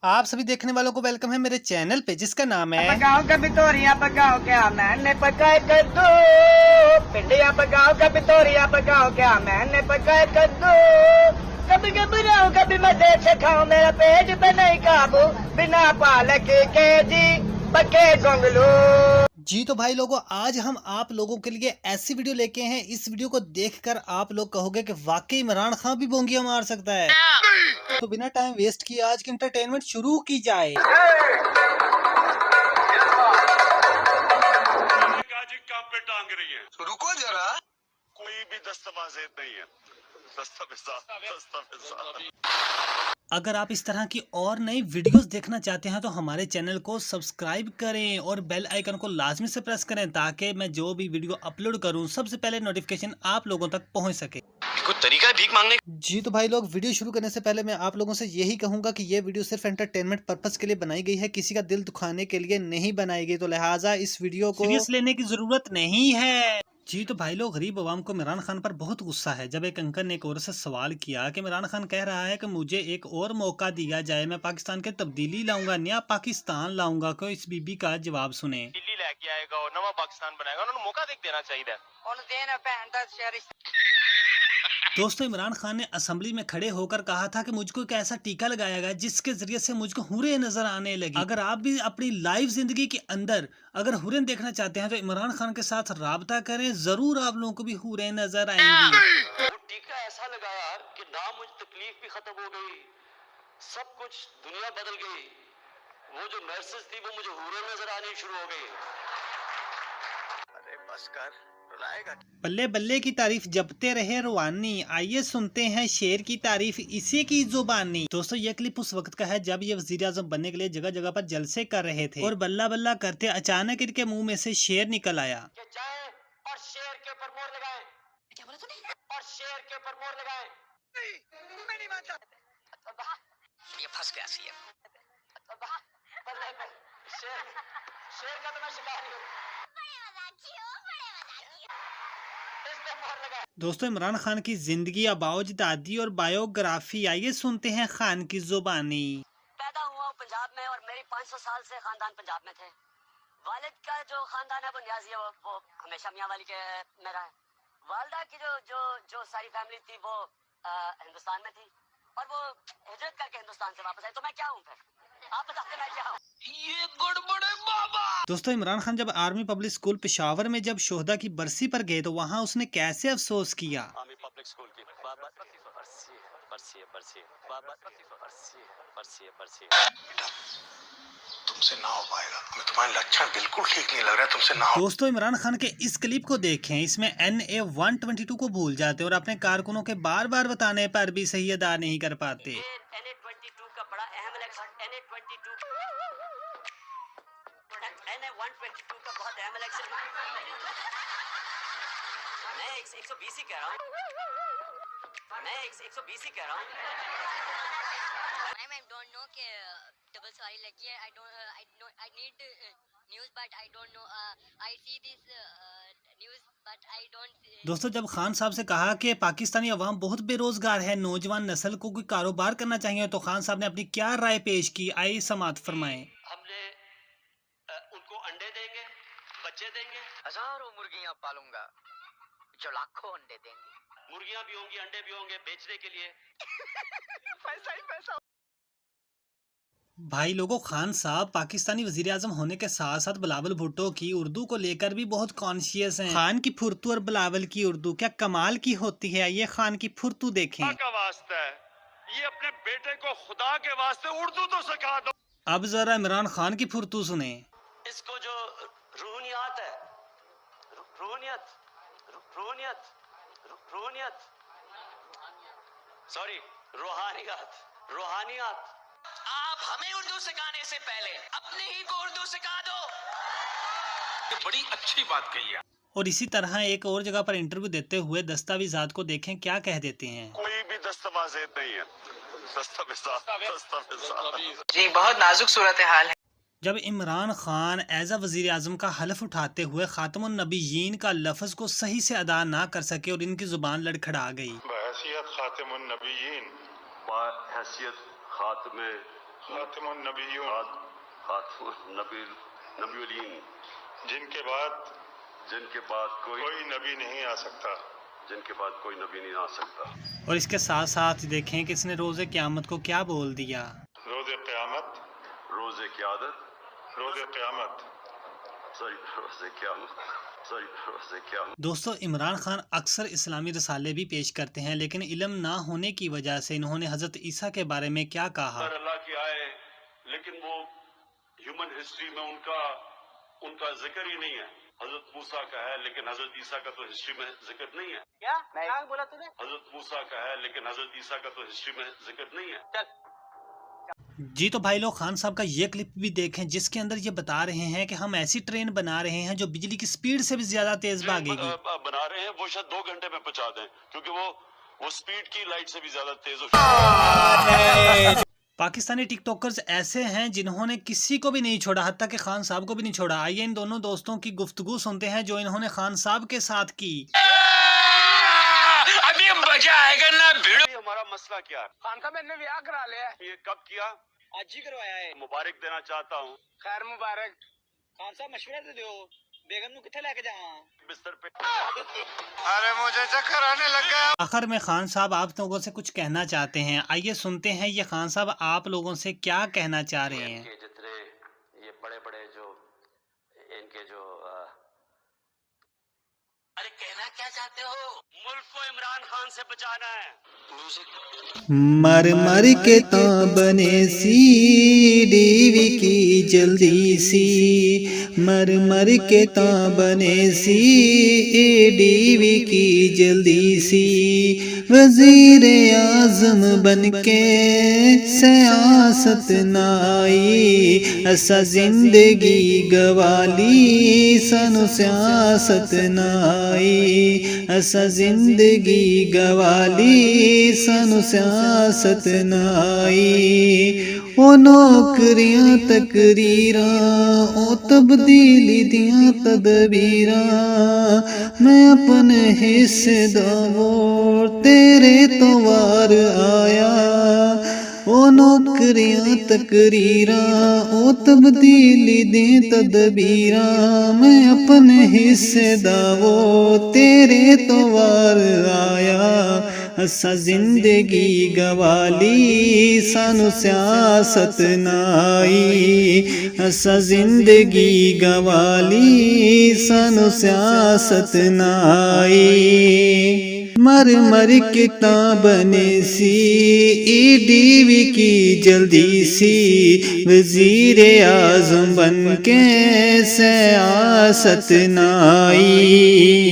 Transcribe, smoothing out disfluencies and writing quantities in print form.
आप सभी देखने वालों को वेलकम है मेरे चैनल पे जिसका नाम है पकाओ कभी तोरियां पकाओ क्या मैंने पकाए कद्दू। भिंडियां पकाओ कभी तोरियां पकाओ क्या मैंने पकाए कद्दू। कभी घबराओ कभी मैं देख से खाऊं मेरा पेट पे नहीं काबू। बिना पालक के जी पके गोंगलू। जी। तो भाई लोगों, आज हम आप लोगों के लिए ऐसी वीडियो लेके हैं, इस वीडियो को देखकर आप लोग कहोगे कि वाकई इमरान खान भी बोंगियां मार सकता है। तो बिना टाइम वेस्ट किए आज की एंटरटेनमेंट शुरू की जाए। गाजी काम पे टांग रही है। रुको जरा, कोई भी दस्तावेज नहीं है। दस्तावेज अगर आप इस तरह की और नई वीडियोस देखना चाहते हैं तो हमारे चैनल को सब्सक्राइब करें और बेल आइकन को लाजमी से प्रेस करें ताकि मैं जो भी वीडियो अपलोड करूं सबसे पहले नोटिफिकेशन आप लोगों तक पहुंच सके। कोई तरीका है भीख मांगने? जी तो भाई लोग, वीडियो शुरू करने से पहले मैं आप लोगों से यही कहूंगा कि ये वीडियो सिर्फ एंटरटेनमेंट पर्पस के लिए बनाई गई है, किसी का दिल दुखाने के लिए नहीं बनाई गई, तो लिहाजा इस वीडियो को सीरियस लेने की जरूरत नहीं है। जी तो भाई लोग, गरीब अवाम को इमरान खान पर बहुत गुस्सा है जब एक अंकल ने एक औरत से सवाल किया कि इमरान खान कह रहा है कि मुझे एक और मौका दिया जाए, मैं पाकिस्तान के तब्दीली लाऊंगा, नया पाकिस्तान लाऊंगा। कोई इस बीबी का जवाब सुने। दिल्ली लेके आएगा और नवा पाकिस्तान बनाएगा, उन्होंने मौका देना चाहिए। दोस्तों, इमरान खान ने असेंबली में खड़े होकर कहा था कि मुझको एक ऐसा टीका लगाया गया जिसके जरिए से मुझको हुरें नजर आने लगी। अगर आप भी अपनी लाइव जिंदगी के अंदर अगर हुरें देखना चाहते हैं तो इमरान खान के साथ राबता करें, जरूर आप लोगों को भी हुरें नजर आएंगी। वो टीका ऐसा लगाया कि ना मुझ तकलीफ भी खत्म हो गई, सब कुछ दुनिया बदल गई। वो जो नर्सेस थी वो मुझे हुरें नजर आनी शुरू हो गई। अरे बस कर, रुलाएगा। बल्ले बल्ले की तारीफ जपते रहे रुहानी। आइए सुनते हैं शेर की तारीफ इसी की जुबानी। दोस्तों, ये क्लिप उस वक्त का है जब ये वजीर आजम बनने के लिए जगह जगह पर जलसे कर रहे थे और बल्ला बल्ला करते अचानक इनके मुंह में से शेर निकल आया। कि जाए और शेर के ऊपर मोर लगाए। क्या बोला तूने? और शेर के ऊपर मोर लगाए। मैं नहीं मानता। ये फंस गया सी है। शेर शेर का तो मैं शिकारी हूँ। दोस्तों, इमरान खान की जिंदगी, अबाउज दादी और बायोग्राफी, आइए सुनते हैं खान की जुबानी। पैदा हुआ हूँ पंजाब में और मेरी 500 साल से खानदान पंजाब में थे। वालिद का जो खानदान है वो न्याजी है, वो हमेशा मियाँ वाली के में रहा है। वालदा की जो जो जो सारी फैमिली थी वो हिंदुस्तान में थी और वो हिजरत करके हिंदुस्तान से वापस आई। तो मैं क्या हूँ फिर? आप बताते मैं क्या हूँ? ये गड़बड़े बाबा। दोस्तों, इमरान खान जब आर्मी पब्लिक स्कूल पेशावर में जब शोहदा की बरसी पर गए तो वहाँ उसने कैसे अफसोस किया। आर्मी पब्लिक स्कूल की बरसी है। तुमसे ना हो पाएगा। मैं तुम्हारे लक्षण बिल्कुल ठीक नहीं लग रहा है, तुमसे ना हो। दोस्तों, इमरान खान के इस क्लिप को देखें, इसमें NA 122 को भूल जाते और अपने कारकुनों के बार बार बताने पर भी सही अदा नहीं कर पाते। NA 22 का बड़ा अहम इलेक्शन, NA 122 का बहुत अहम इलेक्शन। मैं 120 ही कह रहा हूँ। मैं 120 ही कह रहा हूँ। I don't know कि double sorry लगी है. I need news but I don't know. I see this news but I don't. दोस्तों, जब खान साहब से कहा कि पाकिस्तानी अवाम बहुत बेरोजगार है, नौजवान नस्ल को कोई कारोबार करना चाहिए, तो खान साहब ने अपनी क्या राय पेश की, आइए समाअत फरमाएं। हमने उनको अंडे देंगे, बच्चे देंगे। हजारों मुर्गियां पालूंगा जो लाखों अंडे देंगी। मुर्गियां भी होंगी, अंडे भी होंगे बेचने के लिए। पैसा ही पैसा। भाई लोगों, खान साहब पाकिस्तानी वजीर आजम होने के साथ साथ बिलावल भुट्टो की उर्दू को लेकर भी बहुत कॉन्शियस हैं। खान की फुर्तू और बिलावल की उर्दू क्या कमाल की होती है। ये खान की फुर्तू देखें। का वास्ता है, ये अपने बेटे को खुदा के वास्ते उर्दू तो सिखा दो। अब जरा इमरान खान की फुर्तू सुने। इसको जो रूहनियत है, रूहनियत रूहनियत रूहनियत सॉरी रूहानियत। आप हमें उर्दू सिखाने से पहले अपने ही को उर्दू सिखा दो। ये बड़ी अच्छी बात कही है। और इसी तरह एक और जगह पर इंटरव्यू देते हुए दस्तावेजात को देखें क्या कह देते हैं। कोई भी दस्तावेज नहीं है। दस्तावेज जी बहुत नाजुक सूरत हाल है। जब इमरान खान एज अ वजीर आजम का हलफ उठाते हुए खातमुन नबीयीन का लफ्ज को सही से अदा ना कर सके और इनकी जुबान लड़खड़ा गई। बहैसियत खातिमुन नबीयीन, बहैसियत खातमे खातिमुन नबिय्यून, नबीउलीन, जिनके बाद कोई नबी नहीं आ सकता, और इसके साथ साथ देखें कि इसने रोज़े क़यामत को क्या बोल दिया। रोज़े क़यामत। दोस्तों, इमरान खान अक्सर इस्लामी रसाले भी पेश करते हैं, लेकिन इल्म ना होने की वजह से इन्होंने हज़रत ईसा के बारे में क्या कहा। अल्लाह की आए, लेकिन वो ह्यूमन हिस्ट्री में उनका जिक्र ही नहीं है। हजरत मूसा का है, लेकिन हजरत ईसा का तो हिस्ट्री में जिक्र नहीं है। क्या बोला तूने? हजरत मूसा का है, लेकिन हजरत ईसा का तो हिस्ट्री में जिक्र नहीं है। जी तो भाई लोग, खान साहब का ये क्लिप भी देखें जिसके अंदर ये बता रहे हैं कि हम ऐसी ट्रेन बना रहे हैं जो बिजली की स्पीड से भी ज्यादा तेज भागेगी। बना रहे हैं, वो शायद 2 घंटे में पहुंचा दें, क्योंकि वो स्पीड की लाइट से भी ज्यादा तेज हो। पाकिस्तानी टिकटॉकर्स ऐसे हैं जिन्होंने किसी को भी नहीं छोड़ा, हत्ता कि खान साहब को भी नहीं छोड़ा। आइए इन दोनों दोस्तों की गुफ्तगू सुनते हैं जो इन्होंने खान साहब के साथ की। अभी मजा आएगा ना भिड़ो। हमारा मसला क्या है? खान साहब मैंने ब्याह करा लिया है। ये कब किया? आज ही करवाया है। मुबारक देना चाहता हूँ। खैर मुबारक। खान साहब मशवरा दे दो, बेगम को किथे लेके जावा? बिस्तर पे। अरे मुझे चक्कर आने लगा। आखिर में खान साहब आप लोगों से कुछ कहना चाहते हैं। आइए सुनते हैं ये खान साहब आप लोगों से क्या कहना चाह रहे हैं। जितने ये बड़े जो इनके जो अरे कहना क्या चाहते हो? मुल्क को इमरान खान से बचाना है। मर मर के तो बने सी डीवी की जल्दी सी, मर मर के तो बने सी डीवी की जल्दी सी, वजीर आजम बन के सियासत नाई, ऐसा जिंदगी गवाली सनु सियासत नाई, ऐसा जिंदगी गवाली सनु सियासत नाई। ओ नौकरियां तकरीरां ओ तब्दीली दियां तदबीरां, मैं अपने हिस्से दा वोट तेरे तो वार आया। ओ नौकरियां तकरीरां ओ तब्दीली दी तदबीरां, मैं अपने हिस्से दा वोट तेरे तो वार आया। असा जिंदगी गवाली सानू सियासत नाई, असा जिंदगी गवाली सानू सियासत नाई। मर मर के ता बने सी डीवी की जल्दी सी, वजीर आजम बन के सियासत नाई।